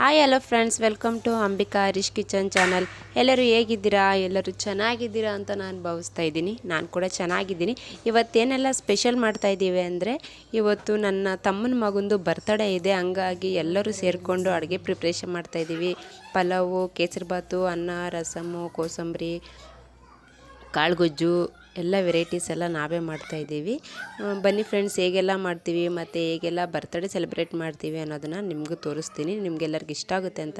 Hi hello friends, welcome to Ambika Harish kitchen channel. ಎಲ್ಲರೂ ಹೇಗಿದ್ದೀರಾ? ಎಲ್ಲರೂ ಚೆನ್ನಾಗಿದ್ದೀರಾ ಅಂತ ನಾನು ಭಾವಿಸ್ತಾ ಇದ್ದೀನಿ. ನಾನು ಕೂಡ ಚೆನ್ನಾಗಿದ್ದೀನಿ. ಇವತ್ತೇನೆಲ್ಲ ಸ್ಪೆಷಲ್ ಮಾಡ್ತಾಯಿದ್ದೀವಿ ಅಂದರೆ, ಇವತ್ತು ನನ್ನ ತಮ್ಮನ ಮಗಂದು ಬರ್ತಡೇ ಇದೆ. ಹಂಗಾಗಿ ಎಲ್ಲರೂ ಸೇರಿಕೊಂಡು ಅಡುಗೆ ಪ್ರಿಪ್ರೇಷನ್ ಮಾಡ್ತಾಯಿದ್ದೀವಿ. ಪಲಾವು, ಕೇಸರಿಬಾತು, ಅನ್ನ, ರಸಮು, ಕೋಸಂಬರಿ, ಕಾಳುಗೊಜ್ಜು ಎಲ್ಲ ವೆರೈಟೀಸ್ ಎಲ್ಲ ನಾವೇ ಮಾಡ್ತಾಯಿದ್ದೀವಿ. ಬನ್ನಿ ಫ್ರೆಂಡ್ಸ್, ಹೇಗೆಲ್ಲ ಮಾಡ್ತೀವಿ ಮತ್ತು ಹೇಗೆಲ್ಲ ಬರ್ತಡೇ ಸೆಲೆಬ್ರೇಟ್ ಮಾಡ್ತೀವಿ ಅನ್ನೋದನ್ನು ನಿಮಗೂ ತೋರಿಸ್ತೀನಿ. ನಿಮಗೆಲ್ಲರಿಗೂ ಇಷ್ಟ ಆಗುತ್ತೆ ಅಂತ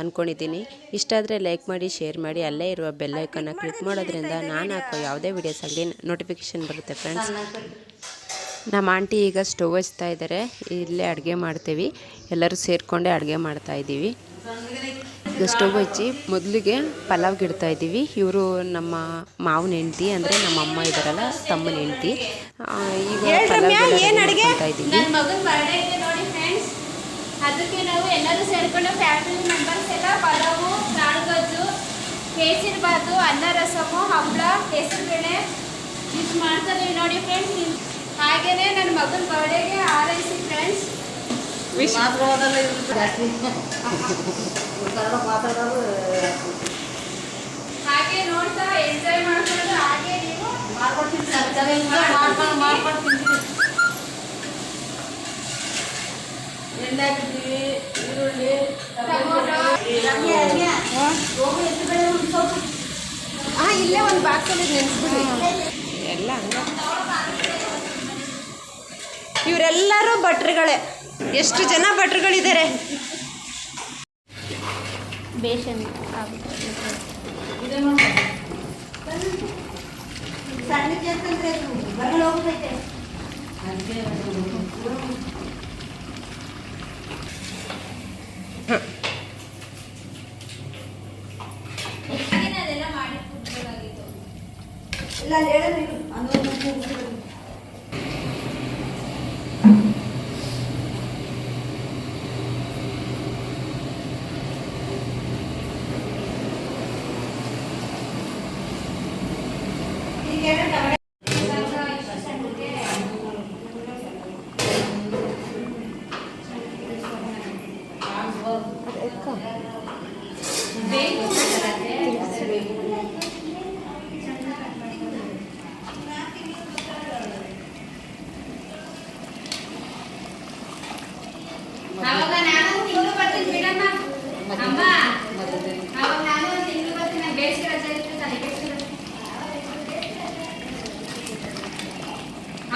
ಅಂದ್ಕೊಂಡಿದ್ದೀನಿ. ಇಷ್ಟ ಆದರೆ ಲೈಕ್ ಮಾಡಿ, ಶೇರ್ ಮಾಡಿ, ಅಲ್ಲೇ ಇರುವ ಬೆಲ್ ಐಕನ್ನ ಕ್ಲಿಕ್ ಮಾಡೋದ್ರಿಂದ ನಾನು ಹಾಕೋ ಯಾವುದೇ ವೀಡಿಯೋಸ್ ಆಗಲಿ ನೋಟಿಫಿಕೇಷನ್ ಬರುತ್ತೆ ಫ್ರೆಂಡ್ಸ್. ನಮ್ಮ ಆಂಟಿ ಈಗ ಸ್ಟವ್ ಹಚ್ತಾ ಇದ್ದಾರೆ. ಇಲ್ಲೇ ಅಡುಗೆ ಮಾಡ್ತೀವಿ. ಎಲ್ಲರೂ ಸೇರಿಕೊಂಡೇ ಅಡುಗೆ ಮಾಡ್ತಾಯಿದ್ದೀವಿ. ಈಗ ಸ್ಟವ್ ಹಚ್ಚಿ ಮೊದಲಿಗೆ ಪಲಾವ್ಗೆ ಇಡ್ತಾ ಇದ್ದೀವಿ. ಇವರು ನಮ್ಮ ಮಾವನ ಹೆಂಡ್ತಿ, ಅಂದರೆ ನಮ್ಮ ಅಮ್ಮ ಇದ್ದಾರಲ್ಲ, ತಮ್ಮನ ಹೆಂಡ್ತಿ. ಈಗ ಮಾಡ್ತಾ ಇದ್ದೀವಿ. ನನ್ನ ಮಗನ ಬರ್ಡೇ ಇದೆ ನೋಡಿ ಫ್ರೆಂಡ್ಸ್. ಅದಕ್ಕೆ ನಾವು ಎಲ್ಲರೂ ಸೇರಿಕೊಂಡು ಫ್ಯಾಮಿಲಿ ಮೆಂಬರ್ಸ್ ಎಲ್ಲ ಪಲಾವು, ಕಾಳುಗೊಜ್ಜು, ಕೇಸರಿಬಾತು, ಅನ್ನ, ರಸಮು, ಹಪ್ಪಳ, ಹೆಸರುಬೇಳೆ ಇಷ್ಟು ಮಾಡ್ತಾರೆ ನೋಡಿ ಫ್ರೆಂಡ್ಸ್. ಹಾಗೇನೆ ನನ್ನ ಮಗನ ಬರ್ಡೇಗೆ ಆರೈಸಿ ಫ್ರೆಂಡ್ಸ್. ಹಾಗೆ ನೋಡ್ತಾ ಎಂಜಾಯ್ ಮಾಡ್ಕೊಂಡು ಹಾಗೆ ನೀವು ಎಣ್ಣೆ ಹಾಕಿದ್ದೀವಿ, ಈರುಳ್ಳಿ, ಇಲ್ಲೇ ಒಂದು ಬಾಕ್ಸಲ್ಲಿ ನೆನೆಸ್ಬಿಡಿ ಎಲ್ಲ ಹಂಗೆ. ಇವರೆಲ್ಲರೂ ಭಟ್ರುಗಳೇ. ಎಷ್ಟು ಜನ ಭಟ್ರುಗಳಿದ್ದಾರೆ? ಬೇಷನ್ ಅವಾಗ ನಾನು ತಿಂಗಳು ಬರ್ತೀನಿ ಬಿಡಮ್ಮ. ಅಮ್ಮ ಅವಾಗ ನಾನು ಒಂದು ತಿಂಗಳು ಬರ್ತೀನಿ. ನಾನು ಬೇಸಿಗೆ ರಜೆ ಇರ್ತದೆ.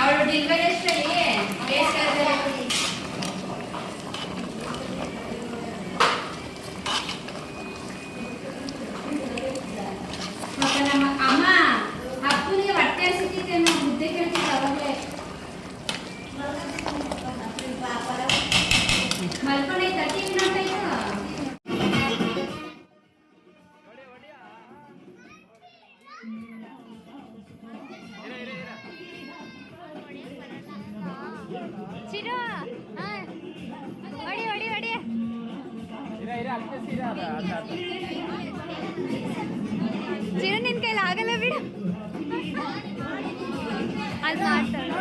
ಅವಳು ಡೆಲಿವರಿ ಎಷ್ಟರಲ್ಲಿ ಬೇಸಿಗೆ ರಜೆ ನಮ್ಮ ಅಮ್ಮ ಅಪ್ಪನಿಗೆ ಹೊಟ್ಟೆ ಹಸಿತಿದ್ದೆ. ಮುದ್ದೆ ಕೇಳ್ತಿದ್ದೆ ಅವಾಗಲೇ. ಮಲ್ಕೊಂಡೆ 30 ಮಿನಿಟ್ ಆಯ್ತು. ಚಿರು ಹೊಡಿ ಹೊಡಿ ಹೊಡಿ. ಚಿರು ನಿನ್ ಕೈಲಿ ಆಗಲ್ಲ ಬಿಡು. ಅದು ಮಾಡ್ತಾಳೆ.